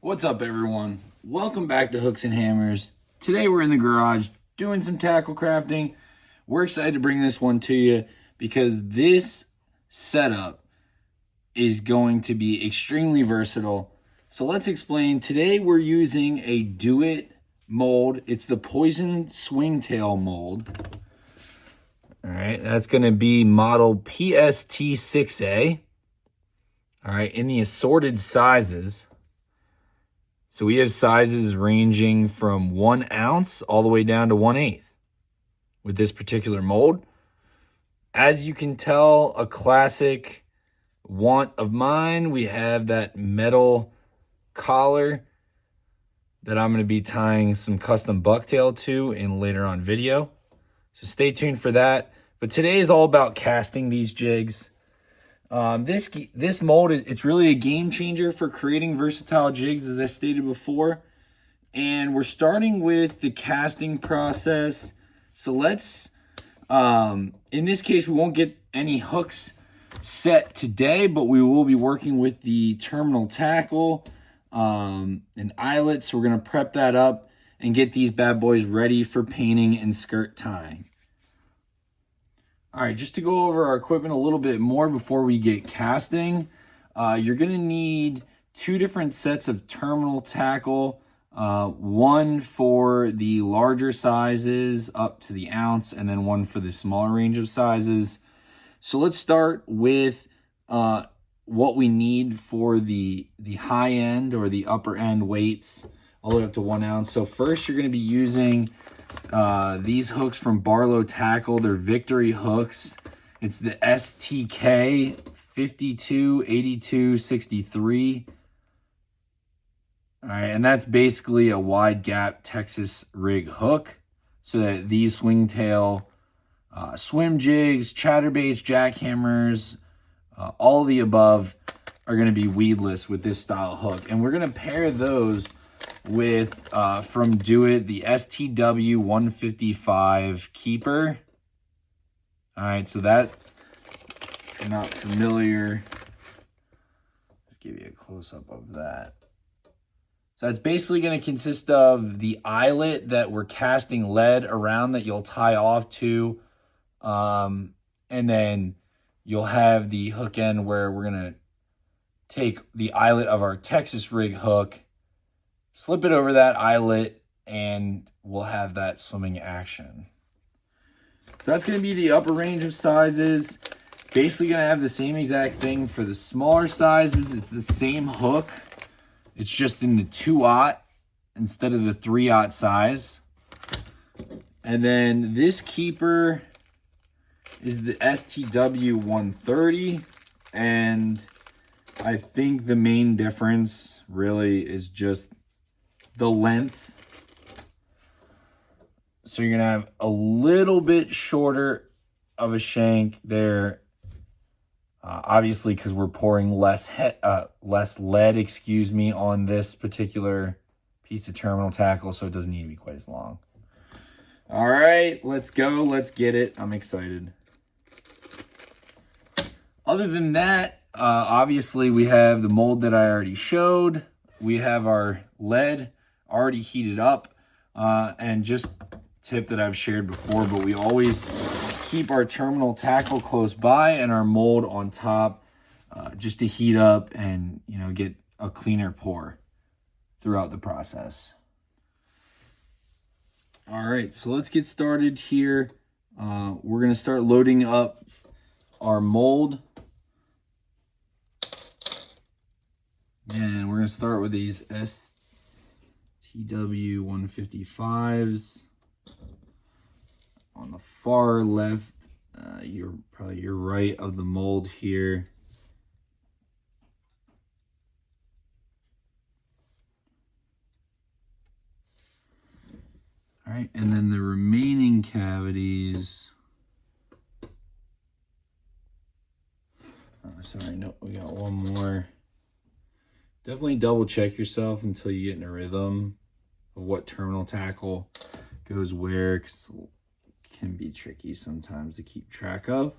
What's up, everyone? Welcome back to Hooks and Hammers. Today we're in the garage doing some tackle crafting. We're excited to bring this one to you because this setup is going to be extremely versatile. So let's explain. Today we're using a Do It mold. It's the Poison Swingtail mold. All right, that's going to be model PST6A. All right, in the assorted sizes. So we have sizes ranging from 1 ounce all the way down to 1/8 with this particular mold. As you can tell, a classic want of mine, we have that metal collar that I'm going to be tying some custom bucktail to in later on video. So stay tuned for that. But today is all about casting these jigs. This mold, it's really a game changer for creating versatile jigs, as I stated before. And we're starting with the casting process. So let's, in this case, we won't get any hooks set today, but we will be working with the terminal tackle and eyelets. So we're going to prep that up and get these bad boys ready for painting and skirt tying. All right, just to go over our equipment a little bit more before we get casting, you're going to need 2 different sets of terminal tackle, one for the larger sizes up to the ounce, and then one for the smaller range of sizes. So let's start with what we need for the high end or the upper end weights all the way up to 1 ounce. So first you're going to be using these hooks from Barlow Tackle. They're Victory hooks. It's the STK 528263. All right, and that's basically a wide gap Texas rig hook, so that these swingtail swim jigs, chatterbaits, jackhammers, all the above are going to be weedless with this style hook. And we're going to pair those with from Do It, the STW 155 keeper. All right, so that, if you're not familiar, just give you a close-up of that. So that's basically going to consist of the eyelet that we're casting lead around that you'll tie off to, and then you'll have the hook end where we're going to take the eyelet of our Texas rig hook, slip it over that eyelet, and we'll have that swimming action. So that's going to be the upper range of sizes. Basically going to have the same exact thing for the smaller sizes. It's the same hook. It's just in the 2/0 instead of the 3/0 size. And then this keeper is the STW 130. And I think the main difference really is just the length. So you're gonna have a little bit shorter of a shank there, obviously because we're pouring less lead, on this particular piece of terminal tackle, so it doesn't need to be quite as long. All right, let's go. Let's get it. I'm excited. Other than that, obviously we have the mold that I already showed. We have our lead already heated up, and just tip that I've shared before, but we always keep our terminal tackle close by and our mold on top, just to heat up and, you know, get a cleaner pour throughout the process. All right, so let's get started here. We're going to start loading up our mold. And we're going to start with these STW 155s. On the far left, you're right of the mold here. All right, and then the remaining cavities. Oh, sorry, no, we got one more. Definitely double check yourself until you get in a rhythm of what terminal tackle goes where, because it can be tricky sometimes to keep track of.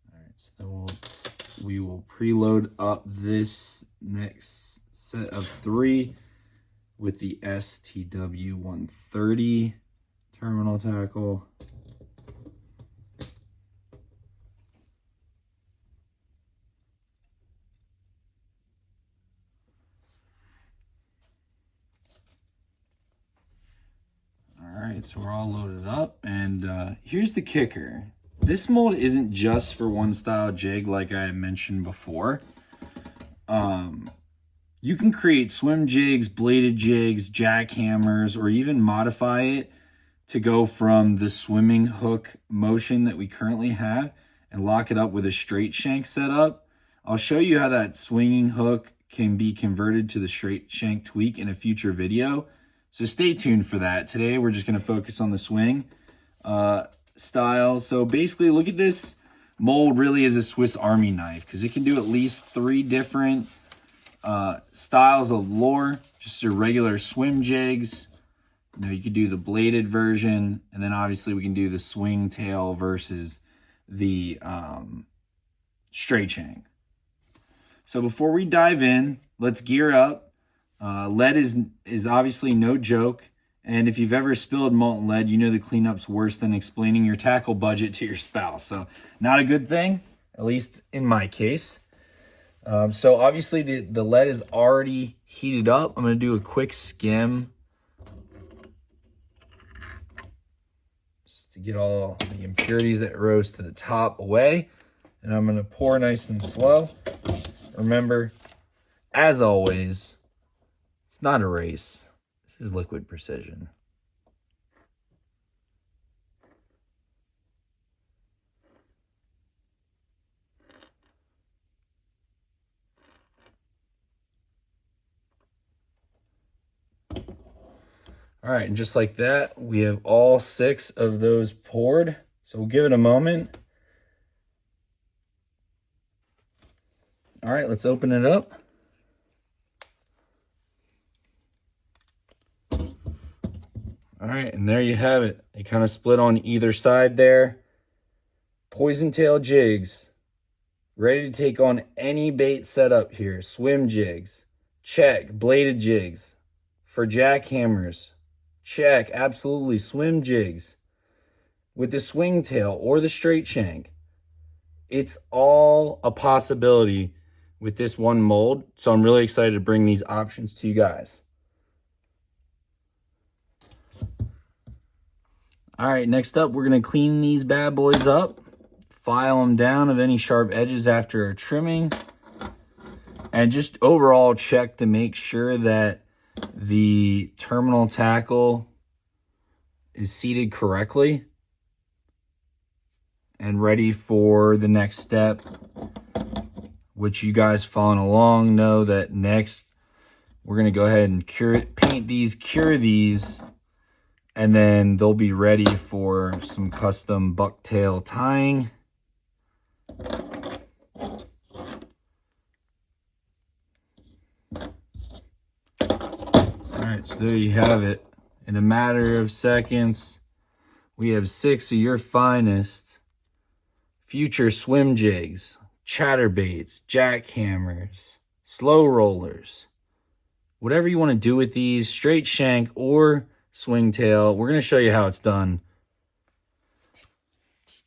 All right, so then we'll we will preload up this next set of 3 with the STW 130 terminal tackle. Alright, so we're all loaded up, and here's the kicker. This mold isn't just for one style jig like I mentioned before. You can create swim jigs, bladed jigs, jackhammers, or even modify it to go from the swimming hook motion that we currently have and lock it up with a straight shank setup. I'll show you how that swinging hook can be converted to the straight shank tweak in a future video. So stay tuned for that. Today, we're just going to focus on the swing style. So basically, look at this mold really as a Swiss Army knife because it can do at least 3 different styles of lure. Just your regular swim jigs. You know, you could do the bladed version, and then obviously we can do the swing tail versus the straight shank. So before we dive in, let's gear up. Lead is obviously no joke, and if you've ever spilled molten lead, you know the cleanup's worse than explaining your tackle budget to your spouse. So not a good thing, at least in my case. So obviously the lead is already heated up. I'm going to do a quick skim just to get all the impurities that rose to the top away, and I'm going to pour nice and slow. Remember, as always, it's not a race. This is liquid precision. All right, and just like that, we have all 6 of those poured. So we'll give it a moment. All right, let's open it up. All right, and there you have it. They kind of split on either side there. Poison tail jigs. Ready to take on any bait setup here. Swim jigs. Check. Bladed jigs. For jackhammers. Check. Absolutely. Swim jigs. With the swing tail or the straight shank. It's all a possibility with this one mold. So I'm really excited to bring these options to you guys. All right, next up, we're going to clean these bad boys up, file them down of any sharp edges after our trimming, and just overall check to make sure that the terminal tackle is seated correctly and ready for the next step, which you guys following along know that next we're going to go ahead and paint these, cure these, and then they'll be ready for some custom bucktail tying. All right, so there you have it. In a matter of seconds, we have 6 of your finest future swim jigs, chatterbaits, jackhammers, slow rollers, whatever you want to do with these, straight shank or swing tail. We're going to show you how it's done.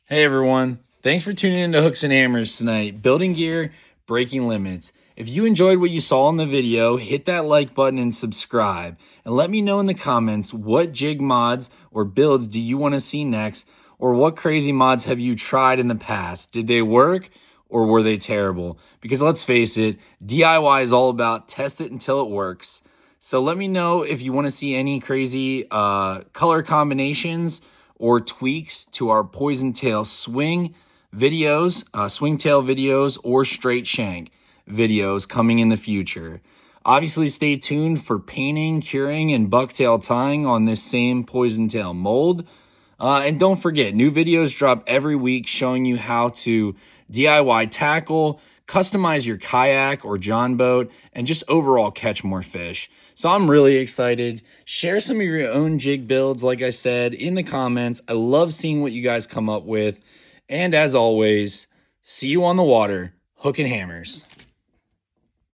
Hey everyone, thanks for tuning into Hooks and Hammers tonight. Building gear, breaking limits. If you enjoyed what you saw in the video, hit that like button and subscribe. And let me know in the comments what jig mods or builds do you want to see next, or what crazy mods have you tried in the past? Did they work or were they terrible? Because let's face it, DIY is all about test it until it works. So let me know if you want to see any crazy color combinations or tweaks to our poison tail swing videos, swing tail videos, or straight shank videos coming in the future. Obviously, stay tuned for painting, curing, and bucktail tying on this same poison tail mold. And don't forget, new videos drop every week showing you how to DIY tackle, customize your kayak or john boat, and just overall catch more fish. So I'm really excited. Share some of your own jig builds, like I said, in the comments. I love seeing what you guys come up with. And as always, see you on the water. Hook and Hammers.